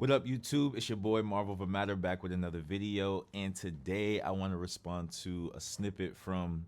What up, YouTube? It's your boy Marvel of Matter back with another video, and today I want to respond to a snippet from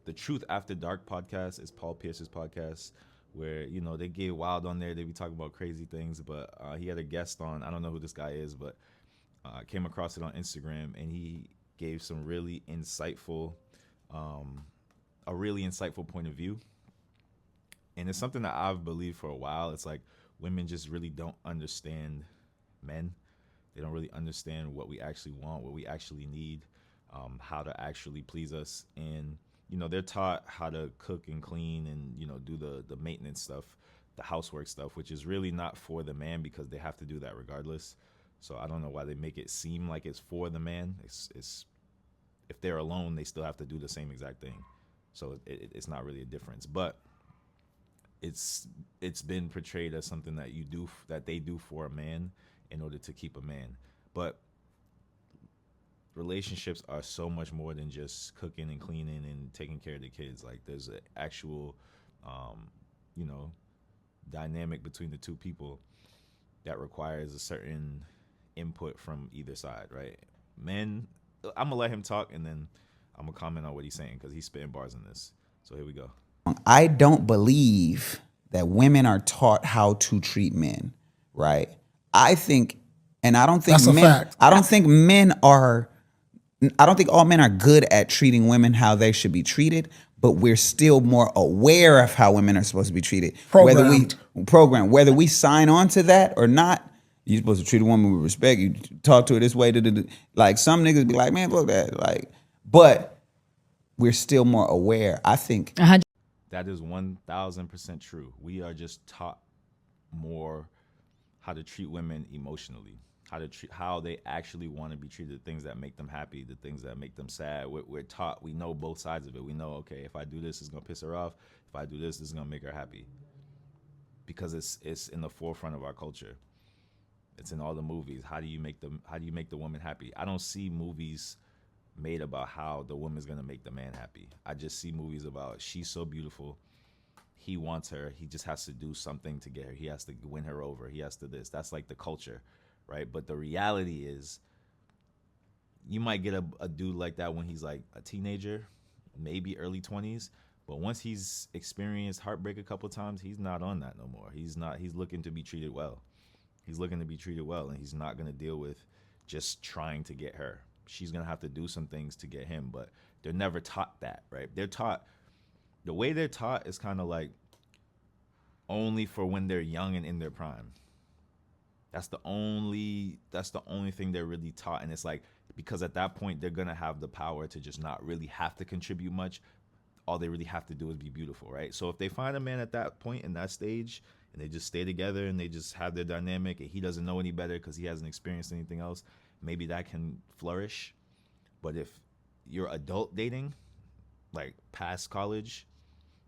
the Truth After Dark podcast. It's Paul Pierce's podcast, where they get wild on there. They be talking about crazy things, but he had a guest on. I don't know who this guy is, but I came across it on Instagram, and he gave some really insightful, a really insightful point of view, and it's something that I've believed for a while. It's like women just really don't understand men. They don't really understand what we actually want, what we actually need, how to actually please us. And they're taught how to cook and clean and do the maintenance stuff, the housework stuff, which is really not for the man because they have to do that regardless. So I don't know why they make it seem like it's for the man. It's if they're alone, they still have to do the same exact thing. So it's not really a difference, but it's been portrayed as something that they do for a man in order to keep a man. But relationships are so much more than just cooking and cleaning and taking care of the kids. Like there's an actual dynamic between the two people that requires a certain input from either side, right? Men, I'm gonna let him talk and then I'm gonna comment on what he's saying because he's spitting bars in this. So here we go. I don't believe that women are taught how to treat men, right? I think, and I don't think That's a fact. I don't think I don't think all men are good at treating women how they should be treated, but we're still more aware of how women are supposed to be treated. Whether we sign on to that or not, you're supposed to treat a woman with respect. You talk to her this way. Like some niggas be like, man, fuck that. Like, but we're still more aware. I think. That is 1,000% true. We are just taught more how to treat women emotionally, how they actually want to be treated, the things that make them happy, the things that make them sad. We're taught, we know both sides of it. We know, okay, if I do this, it's gonna piss her off. If I do this, it's gonna make her happy. Because it's in the forefront of our culture. It's in all the movies. How do you make the woman happy? I don't see movies made about how the woman's gonna make the man happy. I just see movies about she's so beautiful, he wants her, he just has to do something to get her, he has to win her over, he has to this. That's like the culture, right? But the reality is you might get a dude like that when he's like a teenager, maybe early 20s, but once he's experienced heartbreak a couple times, he's not on that no more. He's looking to be treated well. He's looking to be treated well, and he's not gonna deal with just trying to get her. She's gonna have to do some things to get him, but they're never taught that, right? They're taught, the way they're taught is kind of like only for when they're young and in their prime. That's the only thing they're really taught, and it's like because at that point they're gonna have the power to just not really have to contribute much. All they really have to do is be beautiful, right? So if they find a man at that point in that stage and they just stay together and they just have their dynamic and he doesn't know any better because he hasn't experienced anything else, maybe that can flourish. But if you're adult dating, like past college,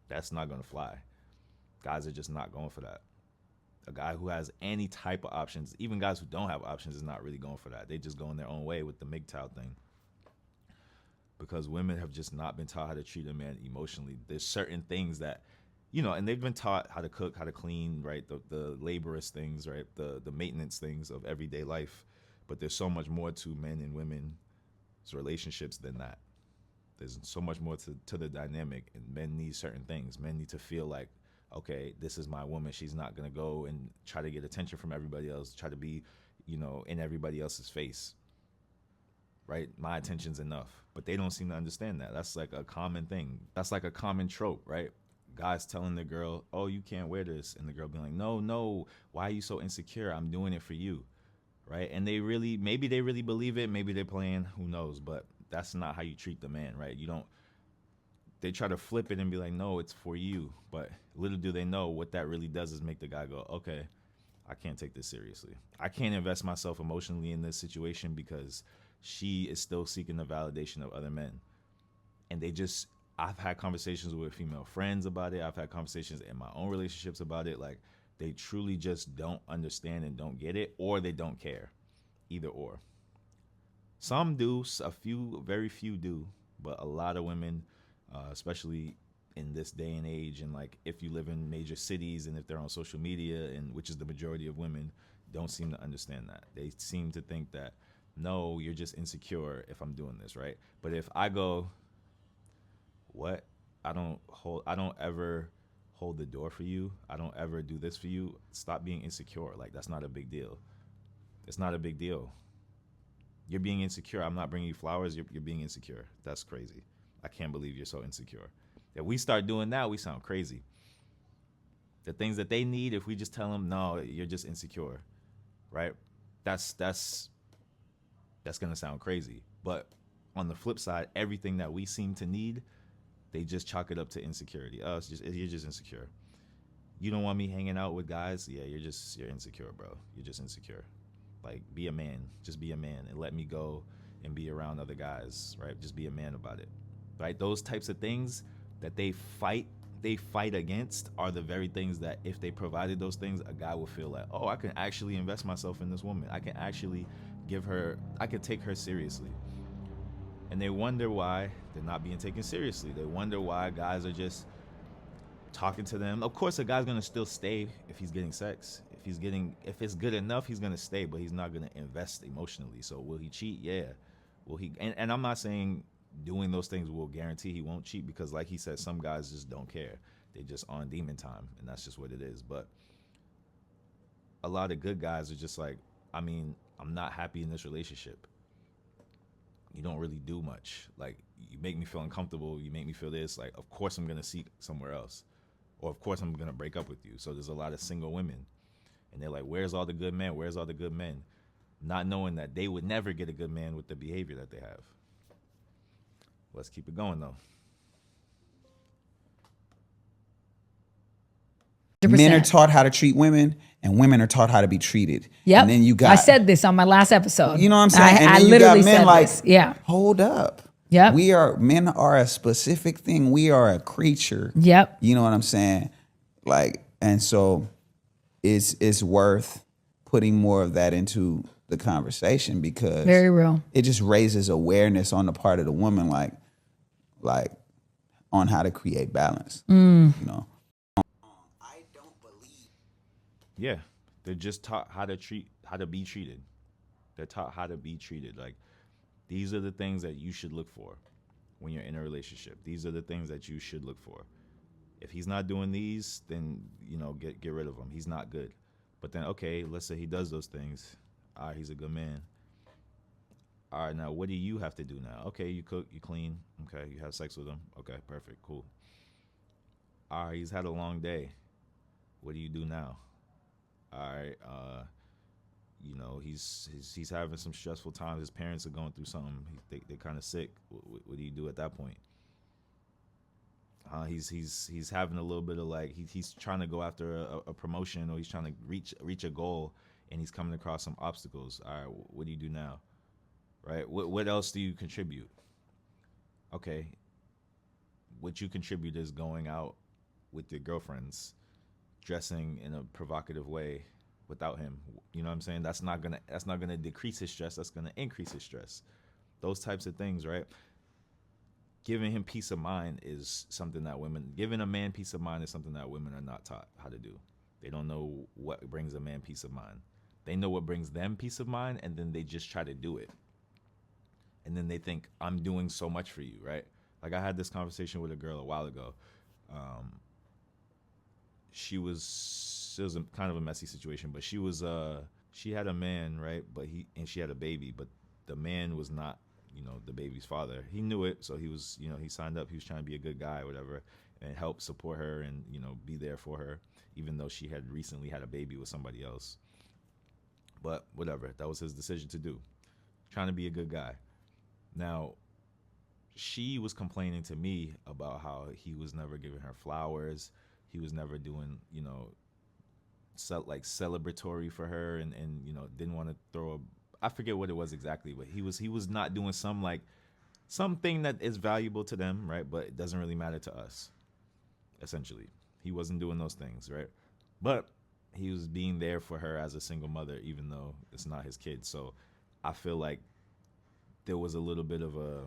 that's not gonna fly. Guys are just not going for that. A guy who has any type of options, even guys who don't have options, is not really going for that. They just go in their own way with the MGTOW thing. Because women have just not been taught how to treat a man emotionally. There's certain things that, and they've been taught how to cook, how to clean, right? The laborious things, right? The maintenance things of everyday life. But there's so much more to men and women's relationships than that. There's so much more to the dynamic, and men need certain things. Men need to feel like, okay, this is my woman. She's not gonna go and try to get attention from everybody else, try to be, in everybody else's face. Right? My attention's enough. But they don't seem to understand that. That's like a common thing. That's like a common trope, right? Guys telling the girl, oh, you can't wear this. And the girl being like, no, why are you so insecure? I'm doing it for you. Right? And maybe they really believe it. Maybe they're playing, who knows? But that's not how you treat the man, right? They try to flip it and be like, no, it's for you. But little do they know what that really does is make the guy go, okay, I can't take this seriously. I can't invest myself emotionally in this situation because she is still seeking the validation of other men. And I've had conversations with female friends about it. I've had conversations in my own relationships about it. Like, they truly just don't understand and don't get it, or they don't care. Either or. Some do, very few do, but a lot of women, especially in this day and age, and like if you live in major cities and if they're on social media, and which is the majority of women, don't seem to understand that. They seem to think that, no, you're just insecure if I'm doing this, right? But if I go, what? I don't ever hold the door for you. I don't ever do this for you. Stop being insecure. Like, that's not a big deal. It's not a big deal. You're being insecure. I'm not bringing you flowers. You're being insecure. That's crazy. I can't believe you're so insecure. If we start doing that, we sound crazy. The things that they need, if we just tell them, no, you're just insecure, right? That's gonna sound crazy. But on the flip side, everything that we seem to need, they just chalk it up to insecurity. Oh, you're just insecure. You don't want me hanging out with guys? Yeah, you're insecure, bro. You're just insecure. Like, be a man. Just be a man and let me go and be around other guys, right? Just be a man about it, right? Those types of things that they fight against are the very things that if they provided those things, a guy would feel like, oh, I can actually invest myself in this woman. I can actually I could take her seriously. And they wonder why they're not being taken seriously. They wonder why guys are just talking to them. Of course, a guy's gonna still stay if he's getting sex. If it's good enough, he's gonna stay, but he's not gonna invest emotionally. So will he cheat? Yeah. Will he? And I'm not saying doing those things will guarantee he won't cheat, because like he said, some guys just don't care. They're just on demon time, and that's just what it is. But a lot of good guys are just like, I mean, I'm not happy in this relationship. You don't really do much. Like, you make me feel uncomfortable. You make me feel this. Like, of course I'm gonna seek somewhere else, or of course I'm gonna break up with you. So there's a lot of single women, and they're like, where's all the good men? Where's all the good men? Not knowing that they would never get a good man with the behavior that they have. Let's keep it going, though. Men are taught how to treat women, and women are taught how to be treated. Yep. And then you got, I said this on my last episode. you know what I'm saying? And I then literally you got men said like, this. Yeah. hold up. Yep. Men are a specific thing. We are a creature. Yep. You know what I'm saying? Like, and so it's worth putting more of that into the conversation, because Very real. it just raises awareness on the part of the woman, like on how to create balance. You know. Yeah, they're just taught how to be treated. They're taught how to be treated. Like, these are the things that you should look for when you're in a relationship. These are the things that you should look for. If he's not doing these, then, get rid of him. He's not good. But then, okay, let's say he does those things. All right, he's a good man. All right, now what do you have to do now? Okay, you cook, you clean. Okay, you have sex with him. Okay, perfect, cool. All right, he's had a long day. What do you do now? All right, he's having some stressful times. His parents are going through something. They're kind of sick. What do you do at that point? He's having a little bit of, like, he's trying to go after a promotion, or he's trying to reach a goal, and he's coming across some obstacles. All right, what do you do now? Right? What else do you contribute? Okay, what you contribute is going out with your girlfriends, dressing in a provocative way without him. You know what I'm saying? That's not gonna decrease his stress. That's gonna increase his stress. Those types of things, right? Giving him peace of mind is something that giving a man peace of mind is something that women are not taught how to do. They don't know what brings a man peace of mind. They know what brings them peace of mind, and then they just try to do it. And then they think, I'm doing so much for you, right? Like, I had this conversation with a girl a while ago. It was kind of a messy situation, but she had a man, right? And she had a baby, but the man was not, the baby's father. He knew it, so he was, he signed up. He was trying to be a good guy or whatever, and help support her and, be there for her, even though she had recently had a baby with somebody else. But whatever, that was his decision to do. Trying to be a good guy. Now, she was complaining to me about how he was never giving her flowers. He was never doing, celebratory for her, and didn't want to throw I forget what it was exactly, but he was not doing something that is valuable to them, right? But it doesn't really matter to us, essentially. He wasn't doing those things, right? But he was being there for her as a single mother, even though it's not his kid. So I feel like there was a little bit of a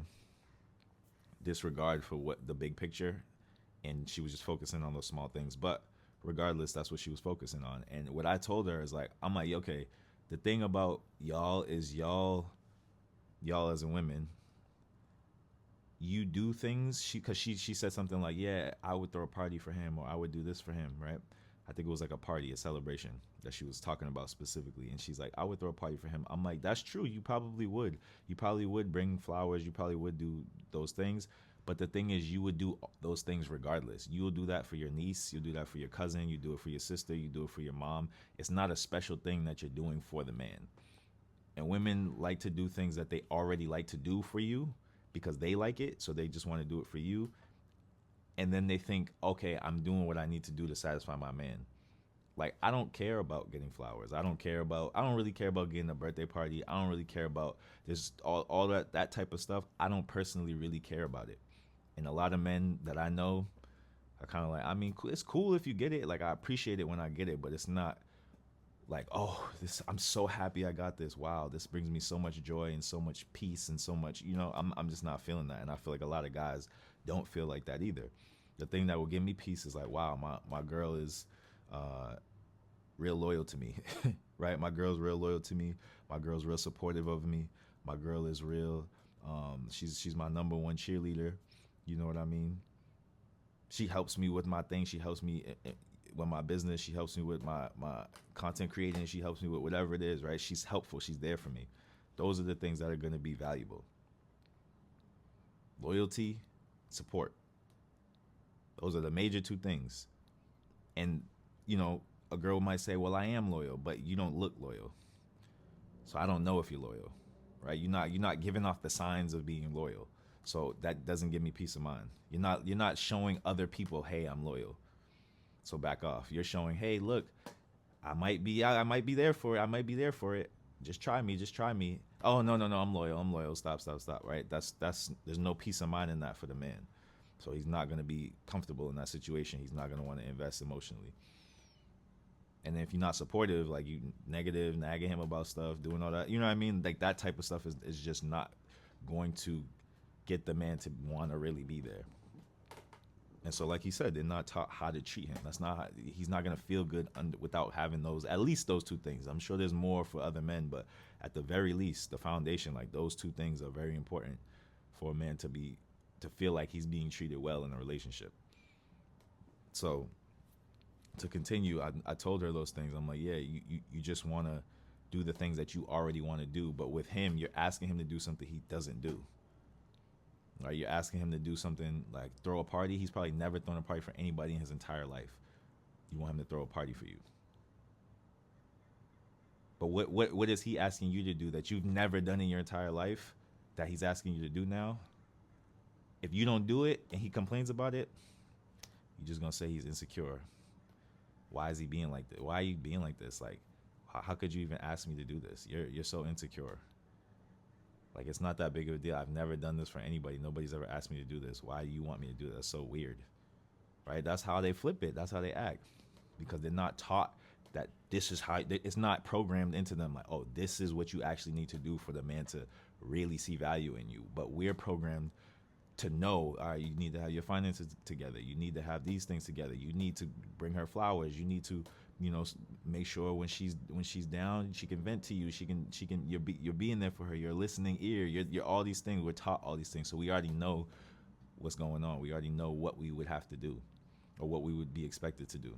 disregard for what the big picture, and she was just focusing on those small things. But regardless, that's what she was focusing on. And what I told her is like, I'm like, okay, the thing about y'all is y'all as in women, you do things because she said something like, yeah, I would throw a party for him, or I would do this for him, right? I think it was like a party, a celebration that she was talking about specifically. And she's like, I would throw a party for him. I'm like, that's true. You probably would. You probably would bring flowers. You probably would do those things. But the thing is, you would do those things regardless. You will do that for your niece. You'll do that for your cousin. You do it for your sister. You do it for your mom. It's not a special thing that you're doing for the man. And women like to do things that they already like to do for you because they like it. So they just want to do it for you. And then they think, okay, I'm doing what I need to do to satisfy my man. Like, I don't care about getting flowers. I don't really care about getting a birthday party. I don't really care about this, all that type of stuff. I don't personally really care about it. And a lot of men that I know are kind of like, I mean, it's cool if you get it. Like, I appreciate it when I get it, but it's not like, oh, I'm so happy I got this. Wow, this brings me so much joy and so much peace and so much, I'm just not feeling that. And I feel like a lot of guys don't feel like that either. The thing that will give me peace is like, wow, my girl is real loyal to me, right? My girl's real loyal to me. My girl's real supportive of me. My girl is real. She's my number one cheerleader. You know what I mean? She helps me with my thing. She helps me with my business. She helps me with my content creating. She helps me with whatever it is, right? She's helpful. She's there for me. Those are the things that are going to be valuable. Loyalty, support. Those are the major two things. And, a girl might say, well, I am loyal, but you don't look loyal. So I don't know if you're loyal, right? You're not giving off the signs of being loyal. So that doesn't give me peace of mind. You're not showing other people, hey, I'm loyal. So back off. You're showing, hey, look, I might be there for it. I might be there for it. Just try me. Oh, no, I'm loyal. Stop, right? That's there's no peace of mind in that for the man. So he's not going to be comfortable in that situation. He's not going to want to invest emotionally. And if you're not supportive, like you negative, nagging him about stuff, doing all that, you know what I mean? Like that type of stuff is just not going to get the man to want to really be there. And so, like he said, they're not taught how to treat him. He's not going to feel good without having at least those two things. I'm sure there's more for other men, but at the very least, the foundation, like those two things are very important for a man to feel like he's being treated well in a relationship. So to continue, I told her those things. I'm like, yeah, you just want to do the things that you already want to do. But with him, you're asking him to do something he doesn't do. Right? You're asking him to do something like throw a party. He's probably never thrown a party for anybody in his entire life. You want him to throw a party for you. But what is he asking you to do that you've never done in your entire life that he's asking you to do now? If you don't do it and he complains about it, you're just going to say he's insecure. Why is he being like this? Why are you being like this? Like, how could you even ask me to do this? You're so insecure. Like, it's not that big of a deal. I've never done this for anybody. Nobody's ever asked me to do this. Why do you want me to do that? That's so weird. Right? That's how they flip it. That's how they act. Because they're not taught that this is how, it's not programmed into them like, oh, this is what you actually need to do for the man to really see value in you. But we're programmed to know, all right, you need to have your finances together. You need to have these things together. You need to bring her flowers. You need to, make sure when she's down, she can vent to you. You're being there for her. You're a listening ear. You're all these things. We're taught all these things. So we already know what's going on. We already know what we would have to do or what we would be expected to do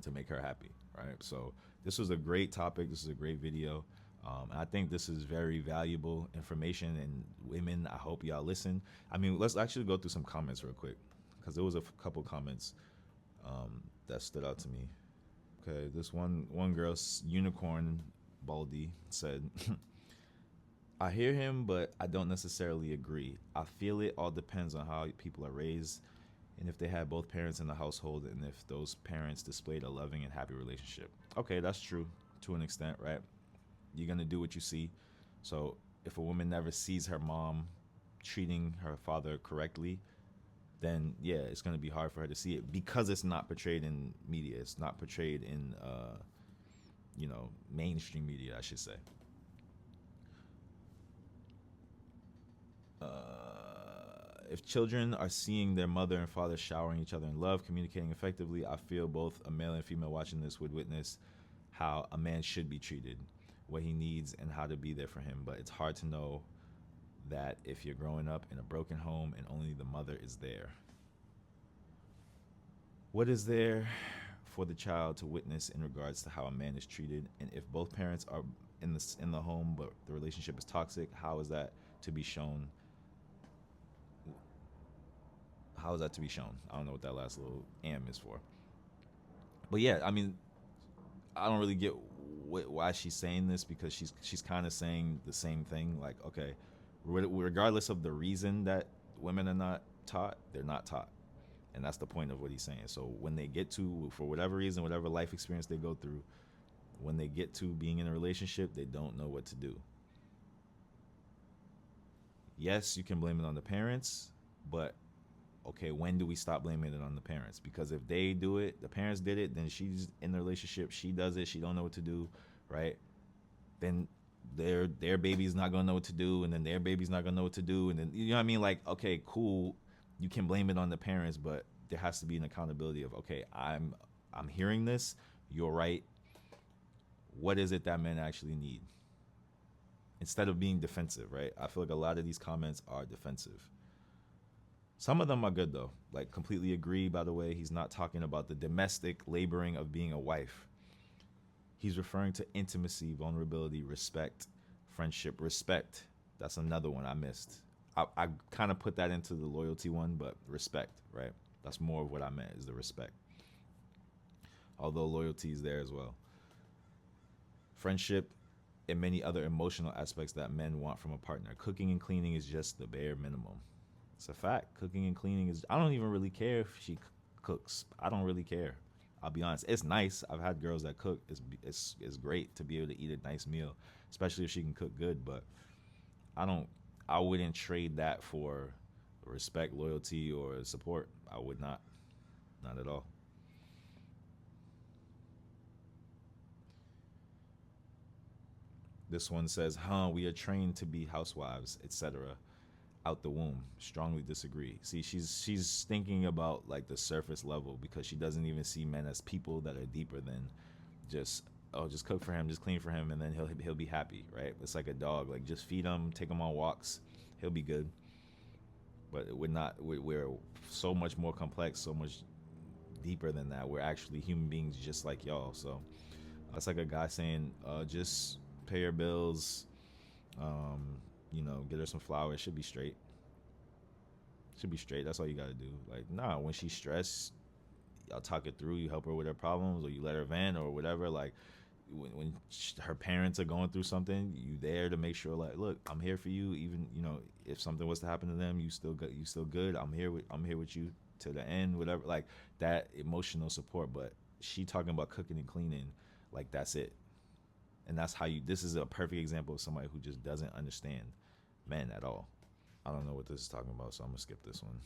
to make her happy, right? So this was a great topic. This is a great video. And I think this is very valuable information. And women, I hope y'all listen. I mean, let's actually go through some comments real quick because there was a couple comments that stood out to me. Okay, this one girl, Unicorn Baldy, said, I hear him, but I don't necessarily agree. I feel it all depends on how people are raised and if they had both parents in the household and if those parents displayed a loving and happy relationship. Okay, that's true to an extent, right? You're going to do what you see. So if a woman never sees her mom treating her father correctly, then yeah, it's going to be hard for her to see it because it's not portrayed in media. It's not portrayed in, mainstream media, I should say. If children are seeing their mother and father showering each other in love, communicating effectively, I feel both a male and female watching this would witness how a man should be treated, what he needs, and how to be there for him. But it's hard to know that if you're growing up in a broken home and only the mother is there. What is there for the child to witness in regards to how a man is treated? And if both parents are in the home but the relationship is toxic, how is that to be shown? How is that to be shown? I don't know what that last little is for. But yeah, I mean, I don't really get why she's saying this, because she's kind of saying the same thing. Like, okay, regardless of the reason that women are not taught, they're not taught. And that's the point of what he's saying. So when they get to, for whatever reason, whatever life experience they go through, when they get to being in a relationship, they don't know what to do. Yes, you can blame it on the parents, but okay, when do we stop blaming it on the parents? Because if they do it, the parents did it, then she's in the relationship, she does it, she don't know what to do, right? Then their baby's not gonna know what to do, and then their baby's not gonna know what to do, and then, you know what I mean? Like, okay, cool, you can blame it on the parents, but there has to be an accountability of, okay, I'm hearing this, you're right. What is it that men actually need? Instead of being defensive, right? I feel like a lot of these comments are defensive. Some of them are good though. Like, completely agree, by the way, he's not talking about the domestic laboring of being a wife. He's referring to intimacy, vulnerability, respect, friendship, respect. That's another one I missed. I kind of put that into the loyalty one, but respect, right? That's more of what I meant, is the respect. Although loyalty is there as well. Friendship and many other emotional aspects that men want from a partner. Cooking and cleaning is just the bare minimum. It's a fact. Cooking and cleaning is, I don't even really care if she cooks. I don't really care. I'll be honest. It's nice. I've had girls that cook. It's great to be able to eat a nice meal, especially if she can cook good. But I wouldn't trade that for respect, loyalty, or support. I would not. Not at all. This one says, we are trained to be housewives, etc. Out the womb. Strongly disagree. See, she's thinking about like the surface level, because she doesn't even see men as people that are deeper than just, oh, just cook for him, just clean for him, and then he'll be happy, right? It's like a dog. Like, just feed him, take him on walks, he'll be good. But we're so much more complex, so much deeper than that. We're actually human beings just like y'all. So it's like a guy saying, just pay your bills, get her some flowers, should be straight. Should be straight. That's all you gotta do. Like, nah, when she's stressed, y'all talk it through. You help her with her problems, or you let her vent, or whatever. Like, when her parents are going through something, you there to make sure, like, look, I'm here for you. Even, if something was to happen to them, you still good. I'm here with you to the end. Whatever. Like, that emotional support. But she talking about cooking and cleaning, like, that's it. And that's how this is a perfect example of somebody who just doesn't understand men at all. I don't know what this is talking about, so I'm gonna skip this one.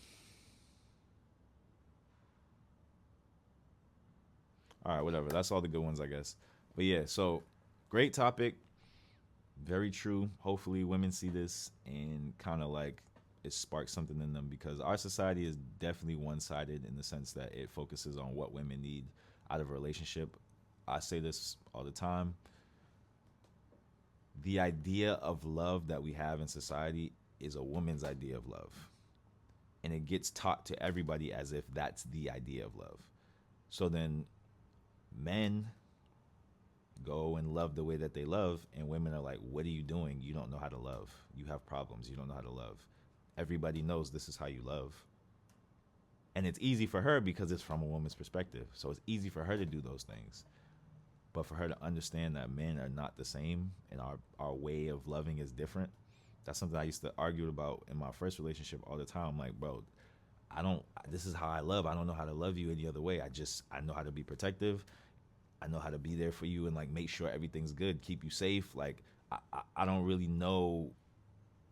All right, whatever. That's all the good ones, I guess. But yeah, so great topic. Very true. Hopefully women see this and kind of like it sparks something in them, because our society is definitely one-sided in the sense that it focuses on what women need out of a relationship. I say this all the time. The idea of love that we have in society is a woman's idea of love. And it gets taught to everybody as if that's the idea of love. So then men go and love the way that they love, and women are like, what are you doing? You don't know how to love. You have problems. You don't know how to love. Everybody knows this is how you love. And it's easy for her because it's from a woman's perspective. So it's easy for her to do those things. But for her to understand that men are not the same and our way of loving is different, that's something I used to argue about in my first relationship all the time. I'm like, bro, this is how I love. I don't know how to love you any other way. I know how to be protective. I know how to be there for you and like make sure everything's good, keep you safe. Like, I don't really know,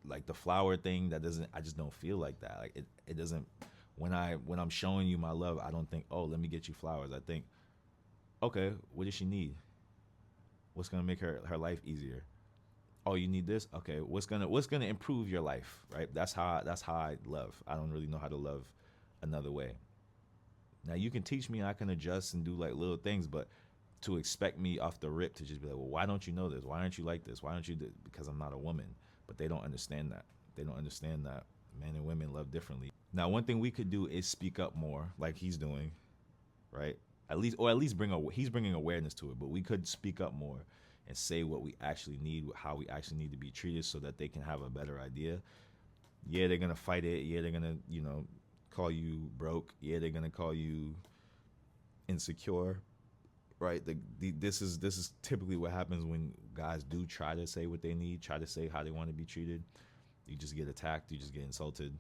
like the flower thing, I just don't feel like that. Like it doesn't, when I'm showing you my love, I don't think, oh, let me get you flowers. I think, okay, what does she need? What's gonna make her life easier? oh, you need this. Okay, what's gonna improve your life, right? That's how I love. I don't really know how to love another way. Now you can teach me, I can adjust and do like little things, but to expect me off the rip to just be like, well, why don't you know this? Why aren't you like this? Why don't you do? Because I'm not a woman. But they don't understand that. They don't understand that men and women love differently. Now, one thing we could do is speak up more, like he's doing, right? At least he's bringing awareness to it. But we could speak up more and say what we actually need, how we actually need to be treated, so that they can have a better idea. Yeah, they're gonna fight it. Yeah, they're gonna call you broke. Yeah, they're gonna call you insecure, right? This is typically what happens when guys do try to say what they need, try to say how they want to be treated. You just get attacked, you just get insulted,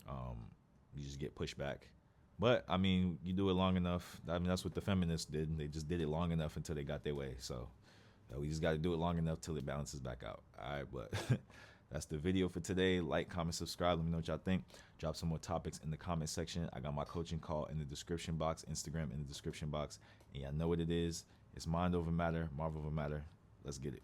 you just get pushed back. But I mean, you do it long enough. I mean, that's what the feminists did. They just did it long enough until they got their way. So we just got to do it long enough till it balances back out. All right, but that's the video for today. Like, comment, subscribe. Let me know what y'all think. Drop some more topics in the comment section. I got my coaching call in the description box, Instagram in the description box. And y'all know what it is. It's mind over matter, Marvel over matter. Let's get it.